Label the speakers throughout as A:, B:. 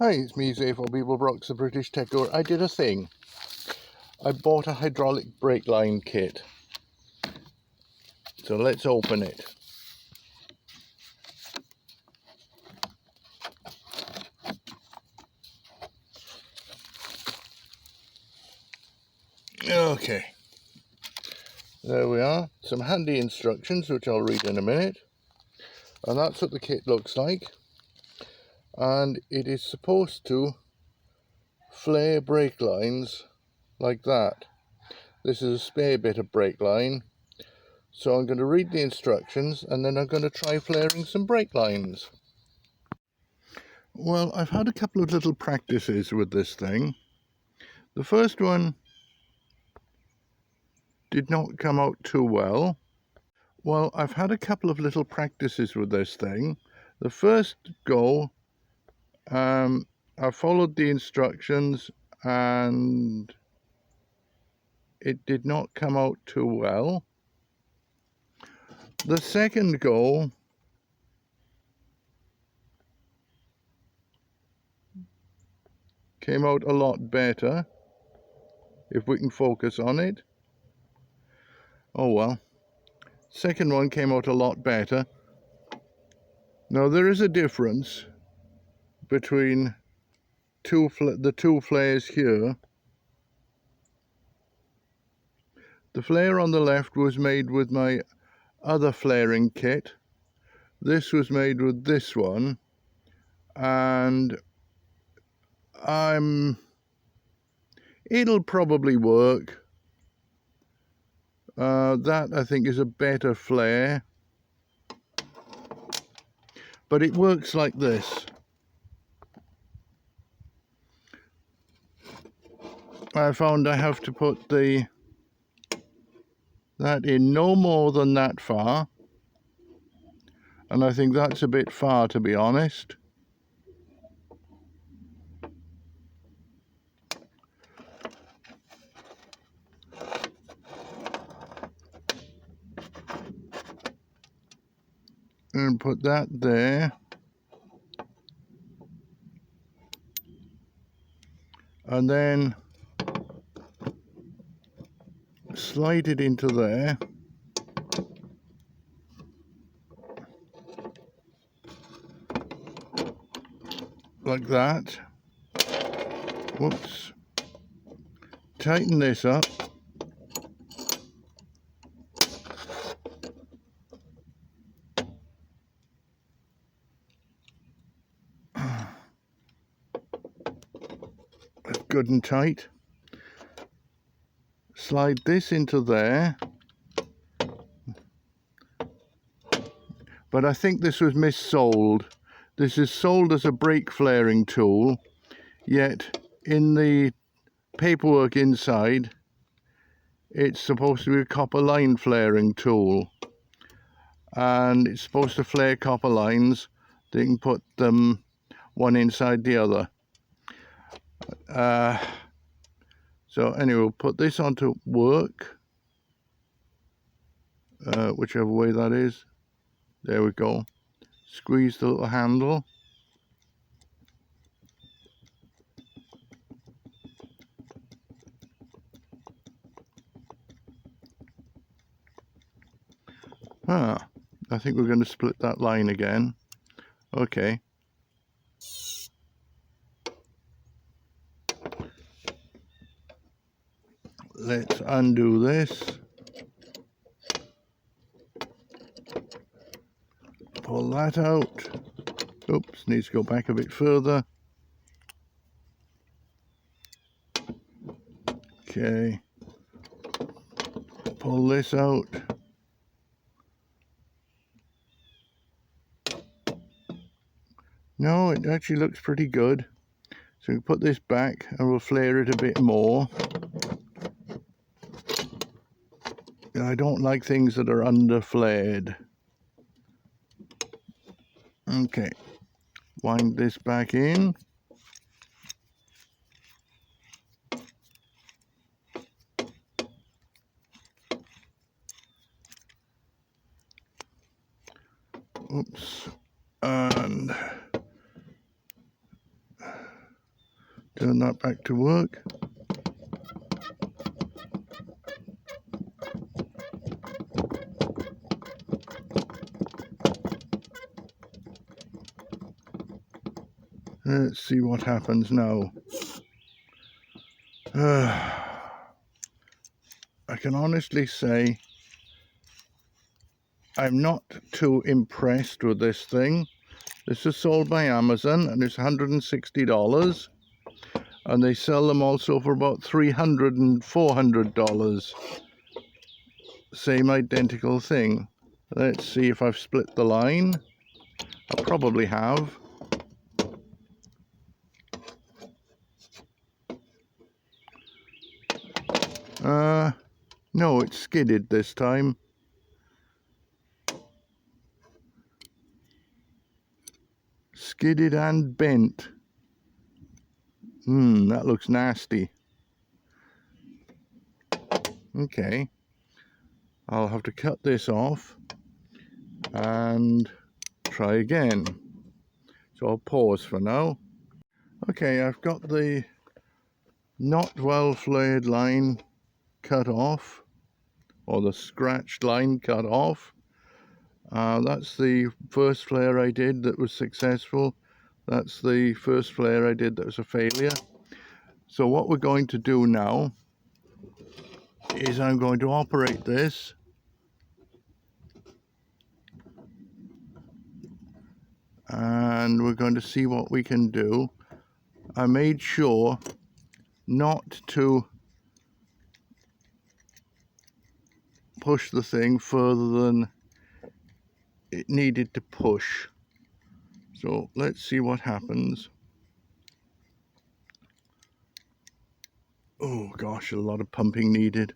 A: Hi, it's me, Vevor Brake, the British Tech Guru. I did a thing. I bought a hydraulic brake line kit. So let's open it. Okay. There we are. Some handy instructions, which I'll read in a minute. And that's what the kit looks like. And it is supposed to flare brake lines like that. This is a spare bit of brake line. So I'm going to read the instructions and then I'm going to try flaring some brake lines. Well, I've had a couple of little practices with this thing. The first one did not come out too well. Well, I've had a couple of little practices with this thing. The first go, I followed the instructions and it did not come out too well. The second go, came out a lot better, if we can focus on it. Oh well. Second one came out a lot better. Now there is a difference between the two flares here. The flare on the left was made with my other flaring kit. This was made with this one, and it'll probably work. That I think is a better flare, but it works like this. I found I have to put that in no more than that far, and I think that's a bit far, to be honest. And put that there, and then slide it into there, like that. Whoops. Tighten this up. That's good and tight. Slide this into there. But I think this was missold. This is sold as a brake flaring tool, yet in the paperwork inside it's supposed to be a copper line flaring tool, and it's supposed to flare copper lines. They can put them one inside the other. So anyway, we'll put this onto work, whichever way that is. There we go. Squeeze the little handle. I think we're going to split that line again. Okay. Let's undo this. Pull that out. Oops, needs to go back a bit further. Okay. Pull this out. No, it actually looks pretty good. So we put this back and we'll flare it a bit more. I don't like things that are under flared. Okay, wind this back in. Oops, and Turn that back to work. Let's see what happens now. I can honestly say I'm not too impressed with this thing. This is sold by Amazon and it's $160, and they sell them also for about $300 and $400. Same identical thing. Let's see if I've split the line. I probably have. No, it's skidded this time. Skidded and bent. That looks nasty. Okay. I'll have to cut this off and try again. So I'll pause for now. Okay, I've got the not well flared line cut off, or the scratched line cut off. That's the first flare I did that was successful. That's the first flare I did that was a failure. So what we're going to do now is I'm going to operate this and we're going to see what we can do. I made sure not to push the thing further than it needed to push. So let's see what happens. Oh gosh, a lot of pumping needed.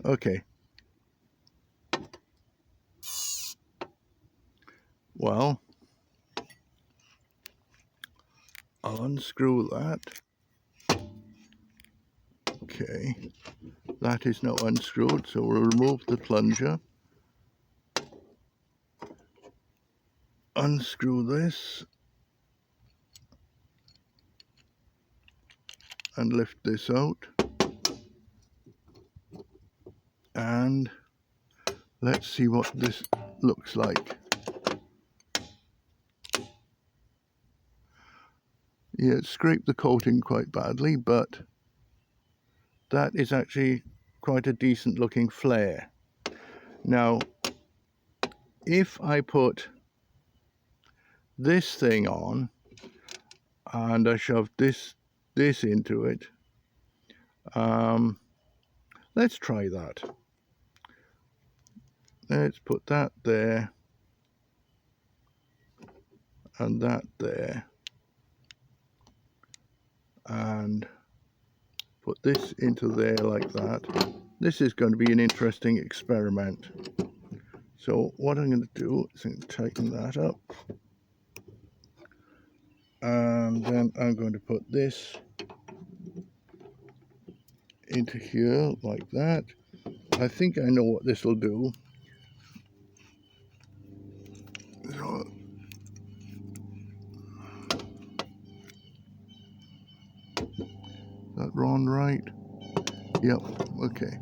A: Okay. Well, I'll unscrew that. Okay, that is now unscrewed, so we'll remove the plunger. Unscrew this and lift this out. And let's see what this looks like. Yeah, it scraped the coating quite badly, but that is actually quite a decent looking flare. Now, if I put this thing on and I shove this into it, let's try that. Let's put that there and that there, and put this into there like that. This is going to be an interesting experiment. So what I'm going to do is I'm going to tighten that up, and then I'm going to put this into here like that. I think I know what this will do. So, that run right? Yep, okay.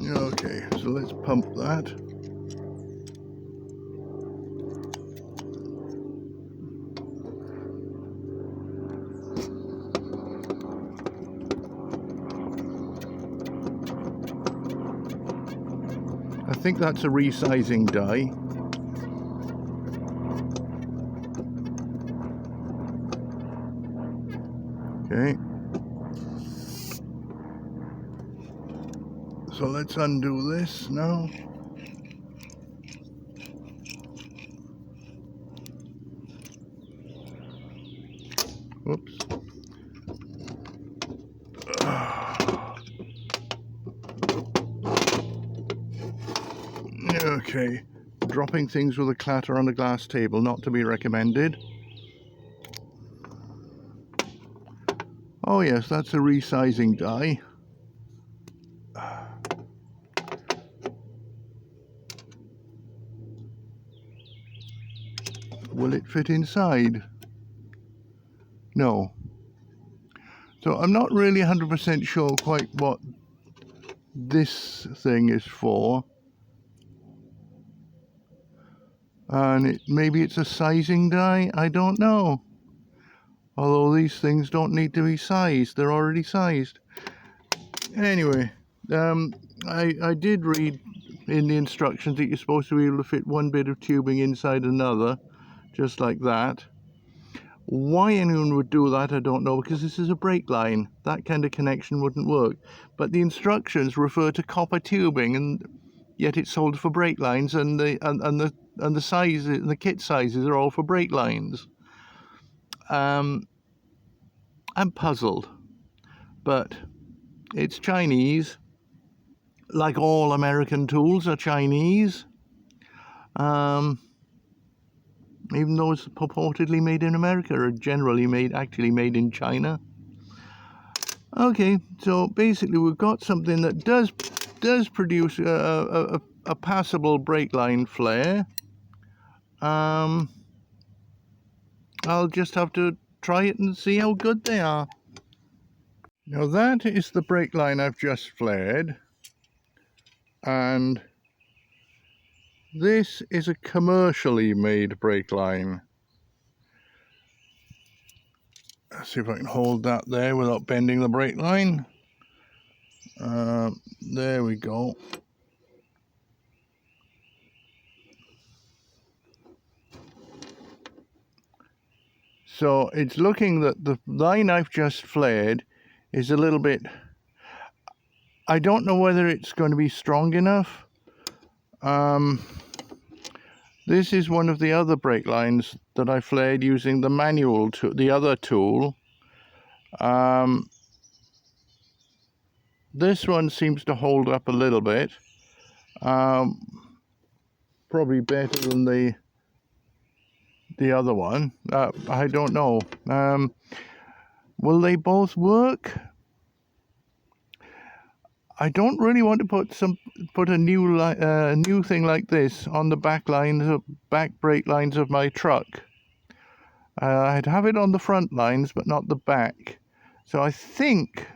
A: Okay, so let's pump that. I think that's a resizing die. Okay. So let's undo this now. Whoops. Okay. Dropping things with a clatter on a glass table, not to be recommended. Oh yes, that's a resizing die. Will it fit inside? No. So I'm not really 100% sure quite what this thing is for. And maybe it's a sizing die, I don't know. Although these things don't need to be sized, they're already sized. Anyway, I did read in the instructions that you're supposed to be able to fit one bit of tubing inside another, just like that. Why anyone would do that, I don't know, because this is a brake line. That kind of connection wouldn't work. But the instructions refer to copper tubing, and yet it's sold for brake lines, and the sizes, the kit sizes are all for brake lines. I'm puzzled, but it's Chinese, like all American tools are Chinese, even though it's purportedly made in America, or generally actually made in China. Okay, so basically we've got something that does produce a passable brake line flare. I'll just have to try it and see how good they are. Now that is the brake line I've just flared, and this is a commercially made brake line. Let's see if I can hold that there without bending the brake line. There we go. So it's looking that the line I've just flared is a little bit, I don't know whether it's going to be strong enough. This is one of the other brake lines that I flared using the manual tool, the other tool. This one seems to hold up a little bit. Probably better than the other one. I don't know. Will they both work? I don't really want to put a new thing like this on the back brake lines of my truck. I'd have it on the front lines, but not the back. So I think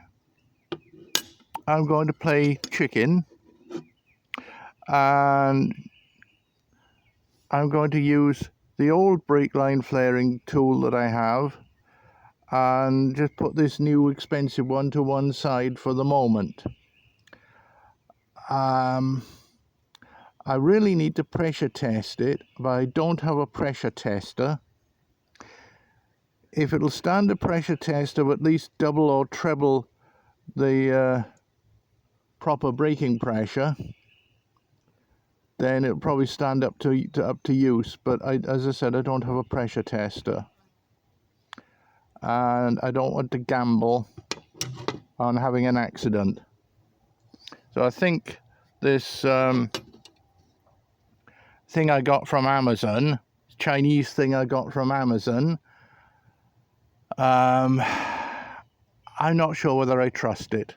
A: I'm going to play chicken, and I'm going to use the old brake line flaring tool that I have, and just put this new expensive one to one side for the moment. I really need to pressure test it, but I don't have a pressure tester. If it'll stand a pressure test of at least double or treble the proper braking pressure, then it'll probably stand up to use. But as I said, I don't have a pressure tester, and I don't want to gamble on having an accident. So I think this thing I got from Amazon, Chinese thing I got from Amazon, I'm not sure whether I trust it.